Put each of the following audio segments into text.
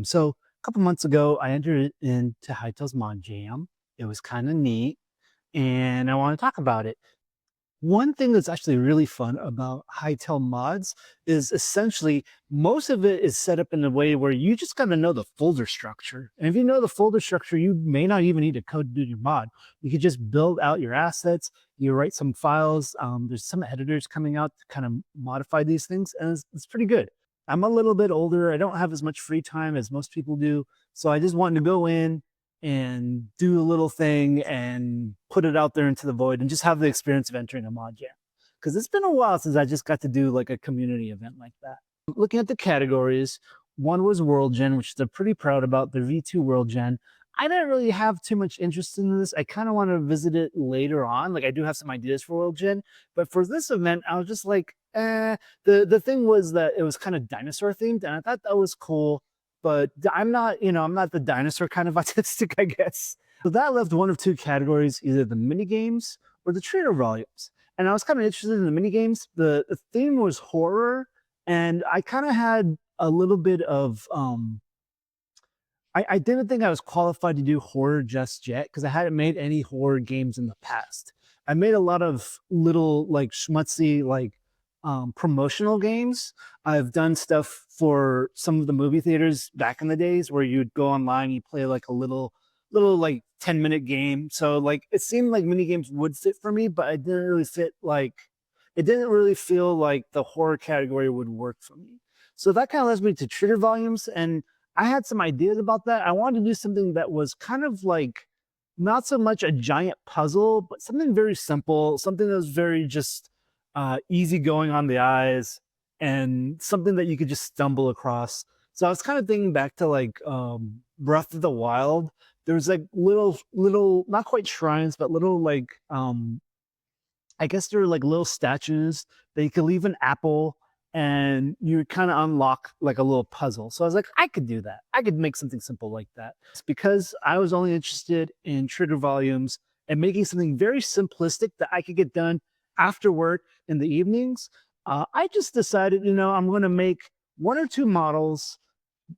So a couple months ago, I entered into Hytale's Mod Jam. It was kind of neat, and I want to talk about it. One thing that's actually really fun about Hytale mods is essentially most of it is set up in a way where you just got to know the folder structure. And if you know the folder structure, you may not even need to code to do your mod. You could just build out your assets. You write some files. There's some editors coming out to kind of modify these things, and it's pretty good. I'm a little bit older. I don't have as much free time as most people do. So I just wanted to go in and do a little thing and put it out there into the void and just have the experience of entering a mod jam. Because it's been a while since I just got to do like a community event like that. Looking at the categories, one was World Gen, which I'm pretty proud about, the V2 World Gen. I didn't really have too much interest in this. I kind of want to visit it later on. Like I do have some ideas for World Gen, but for this event, I was just like, eh. The thing was that it was kind of dinosaur themed, and I thought that was cool, but I'm not, I'm not the dinosaur kind of autistic, I guess. So that left one of two categories, either the mini games or the trader volumes. And I was kind of interested in the mini games. The theme was horror, and I kind of had a little bit of I didn't think I was qualified to do horror just yet because I hadn't made any horror games in the past. I made a lot of little like schmutzy like promotional games. I've done stuff for some of the movie theaters back in the days where you'd go online, you play like a little like 10-minute game. So like it seemed like mini games would fit for me, but it didn't really fit like it didn't really feel like the horror category would work for me. So that kind of led me to trigger volumes, and I had some ideas about that. I wanted to do something that was kind of like not so much a giant puzzle, but something very simple, something that was very just easy going on the eyes, and something that you could just stumble across. So I was kind of thinking back to like Breath of the Wild. There's like little, not quite shrines, but little like I guess they're like little statues that you could leave an apple and you kind of unlock like a little puzzle. So I was like, I could do that. I could make something simple like that. It's because I was only interested in trigger volumes and making something very simplistic that I could get done after work in the evenings. I just decided, I'm going to make one or two models,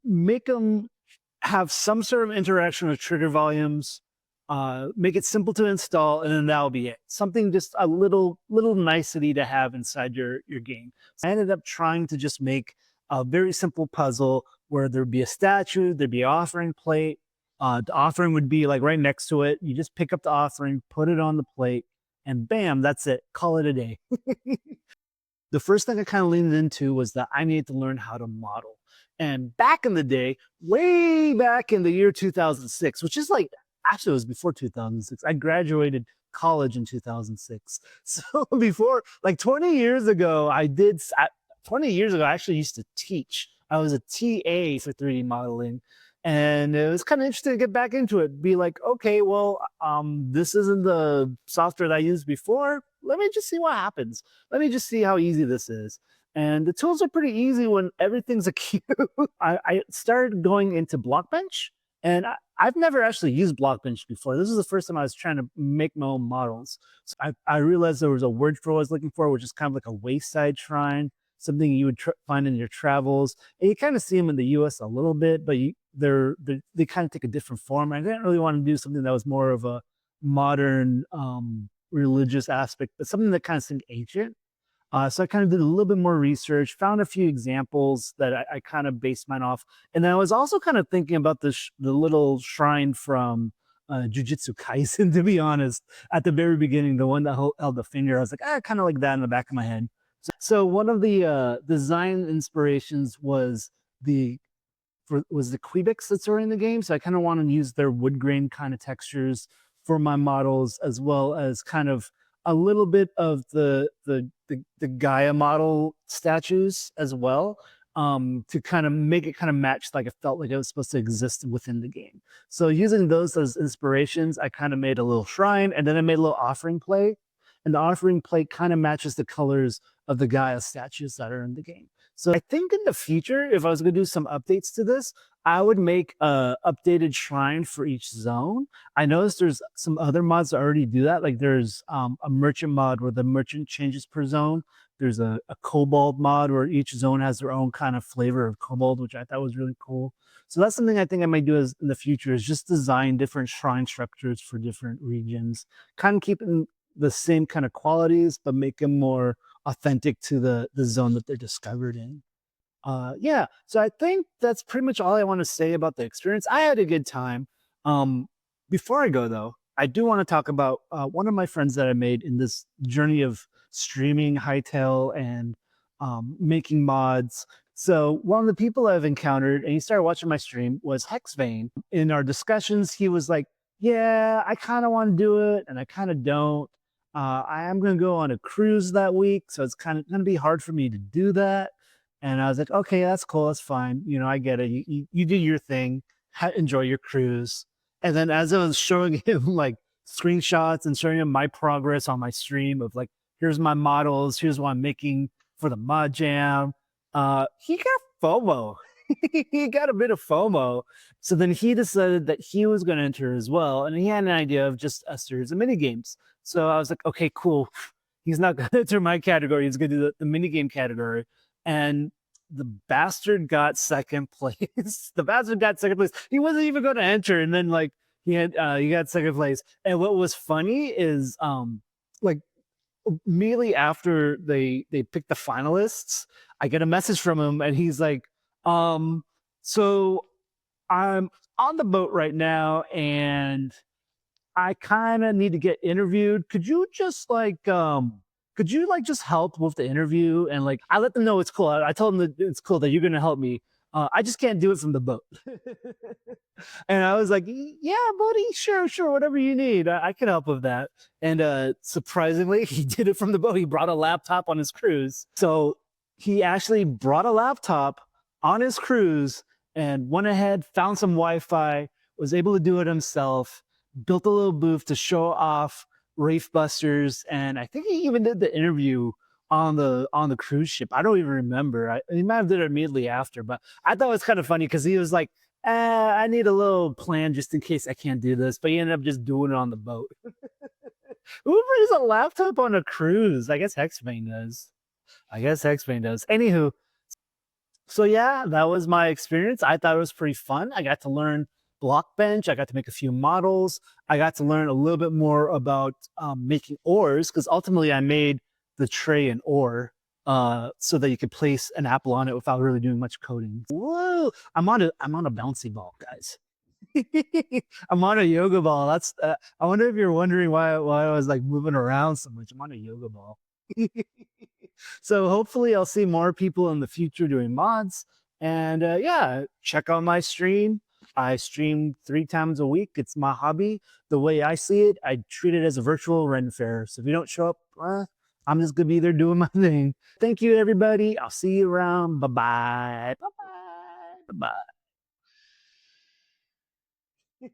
make them have some sort of interaction with trigger volumes, make it simple to install, and then that'll be it. Something just a little nicety to have inside your game. So I ended up trying to just make a very simple puzzle where there'd be a statue, there'd be an offering plate. The offering would be like right next to it. You just pick up the offering, put it on the plate, and bam, that's it. Call it a day. The first thing I kind of leaned into was that I needed to learn how to model. And back in the day, way back in the year 2006, which is like, actually, it was before 2006. I graduated college in 2006. So before, like 20 years ago, 20 years ago, I actually used to teach. I was a TA for 3D modeling. And it was kind of interesting to get back into it. Be like, okay, well, this isn't the software that I used before. Let me just see what happens. Let me just see how easy this is. And the tools are pretty easy when everything's a cube. I started going into Blockbench, and I've never actually used Blockbench before. This is the first time I was trying to make my own models. So I realized there was a word for what I was looking for, which is kind of like a wayside shrine, something you would find in your travels. And you kind of see them in the US a little bit, but they kind of take a different form. I didn't really want to do something that was more of a modern religious aspect, but something that kind of seemed ancient. So I kind of did a little bit more research, found a few examples that I kind of based mine off. And then I was also kind of thinking about the little shrine from Jujutsu Kaisen, to be honest, at the very beginning, the one that held the finger. I was like, kind of like that in the back of my head. So one of the design inspirations was the Quebecs that's already in the game. So I kind of want to use their wood grain kind of textures for my models, as well as kind of a little bit of the Gaia model statues as well, to kind of make it kind of match, like it felt like it was supposed to exist within the game. So using those as inspirations, I kind of made a little shrine, and then I made a little offering plate, and the offering plate kind of matches the colors of the Gaia statues that are in the game. So I think in the future, if I was going to do some updates to this, I would make a updated shrine for each zone. I noticed there's some other mods that already do that. Like there's a merchant mod where the merchant changes per zone. There's a kobold mod where each zone has their own kind of flavor of kobold, which I thought was really cool. So that's something I think I might do as in the future is just design different shrine structures for different regions, kind of keeping the same kind of qualities, but make them more authentic to the zone that they're discovered in. Yeah, so I think that's pretty much all I want to say about the experience. I had a good time. Um, Before I go though, I do want to talk about one of my friends that I made in this journey of streaming Hytale and making mods. So one of the people I've encountered, and he started watching my stream, was Hexvane. In our discussions, he was like, "Yeah, I kind of want to do it, and I kind of don't. I am going to go on a cruise that week, so it's kind of going to be hard for me to do that." And I was like, okay, that's cool. That's fine. You know, I get it. You do your thing, enjoy your cruise. And then as I was showing him like screenshots and showing him my progress on my stream of like, here's my models, here's what I'm making for the Mod Jam, he got FOMO. He got a bit of FOMO. So then he decided that he was going to enter as well. And he had an idea of just a series of mini games. So I was like, okay, cool. He's not going to enter my category. He's going to do the mini game category, and the bastard got second place. The bastard got second place. He wasn't even going to enter, and then like he got second place. And what was funny is like immediately after they picked the finalists, I get a message from him, and he's like, so I'm on the boat right now, and I kind of need to get interviewed. Could you like just help with the interview? And like I let them know it's cool. I told them that it's cool that you're gonna help me. I just can't do it from the boat. And I was like, yeah, buddy, sure, whatever you need. I can help with that. And surprisingly, he did it from the boat. He brought a laptop on his cruise. So he actually brought a laptop on his cruise and went ahead, found some Wi-Fi, was able to do it himself, built a little booth to show off Rafe Busters, and I think he even did the interview on the cruise ship. I don't even remember. He might have did it immediately after, but I thought it was kind of funny because he was like, I need a little plan just in case I can't do this, but he ended up just doing it on the boat. Who brings a laptop on a cruise? I guess Hexbane does. Anywho, so yeah, that was my experience. I thought it was pretty fun. I got to learn Blockbench. I got to make a few models. I got to learn a little bit more about making ores because ultimately I made the tray and ore so that you could place an apple on it without really doing much coding. Whoa! I'm on a bouncy ball, guys. I'm on a yoga ball. That's I wonder if you're wondering why I was like moving around so much. I'm on a yoga ball. So hopefully I'll see more people in the future doing mods. And yeah, check out my stream. I stream 3 times a week. It's my hobby. The way I see it, I treat it as a virtual Ren fair. So if you don't show up, I'm just gonna be there doing my thing. Thank you, everybody. I'll see you around. Bye bye. Bye bye. Bye bye.